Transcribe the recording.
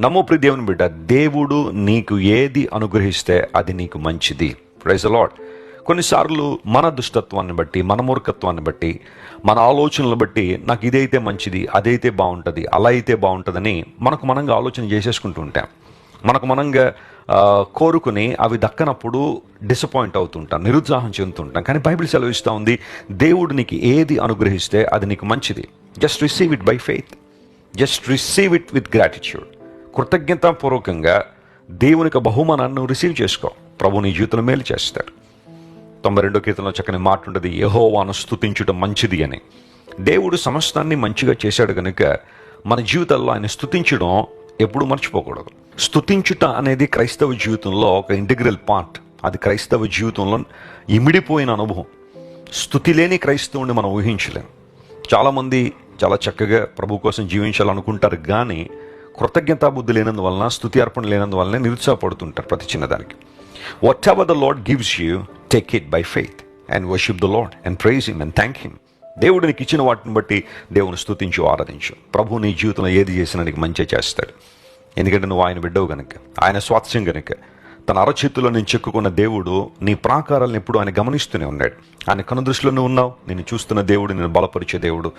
నమ్ము ప్రియ దేవుని బిడ్డ, దేవుడు నీకు ఏది అనుగ్రహిస్తే అది నీకు మంచిది. Praise the Lord. కొన్నిసార్లు మన దుష్టత్వాన్ని బట్టి, మన మూర్ఖత్వాన్ని బట్టి, మన ఆలోచనలు బట్టి నాకు ఇదైతే మంచిది, అదైతే బాగుంటుంది, అలా అయితే బాగుంటుందని మనకు మనంగా ఆలోచన చేసేసుకుంటూ ఉంటాం. మనకు మనంగా కోరుకుని అవి దక్కనప్పుడు డిసప్పాయింట్ అవుతుంటాం, నిరుత్సాహం చెందుతుంటాం. కానీ బైబిల్ సెలవిస్తూ ఉంది, దేవుడు నీకు ఏది అనుగ్రహిస్తే అది నీకు మంచిది. Just receive it by faith, just receive it with gratitude. కృతజ్ఞతాపూర్వకంగా దేవునికి బహుమానాన్ని నువ్వు రిసీవ్ చేసుకో. ప్రభు నీ జీవితంలో మేలు చేస్తాడు. 92వ కీర్తనలో చక్కని మాట ఉంటుంది, యెహోవాను స్తుతించుట మంచిది అని. దేవుడు సమస్తాన్ని మంచిగా చేశాడు కనుక మన జీవితాల్లో ఆయన స్తుతించడం ఎప్పుడు మర్చిపోకూడదు. స్తుతించుట అనేది క్రైస్తవ జీవితంలో ఒక ఇంటిగ్రల్ పార్ట్. అది క్రైస్తవ జీవితంలో ఇమిడిపోయిన అనుభవం. స్తుతి లేని క్రైస్తవుని మనం ఊహించలేం. చాలామంది చాలా చక్కగా ప్రభు కోసం జీవించాలనుకుంటారు, కానీ కృతజ్ఞతాబుద్ధి లేనందువలన, స్తుతి అర్పణ లేనందువలన నిరుత్సాహపడుతుంటారు ప్రతి చిన్నదానికి. Whatever the Lord gives you, take it by faith and worship the Lord and praise him and thank him. దేవుడు నీకు ఇచ్చిన వాటిని బట్టి దేవుని స్తుతించు, ఆరాధించు. ప్రభు నీ జీవితంలో ఏది చేసినా నీకు మంచి చేస్తాడు. ఎందుకంటే నువ్వు ఆయన బిడ్డవు గనుక, ఆయన స్వాస్థ్యం గనుక. తన అరచేతుల్లో నేను చెక్కుకున్న దేవుడు నీ ప్రాకారాలను ఎప్పుడు ఆయన గమనిస్తూనే ఉన్నాడు. ఆయన కనుదృష్టిలో నువ్వు ఉన్నావు. నేను చూస్తున్న దేవుడు, నేను బలపరిచే దేవుడు.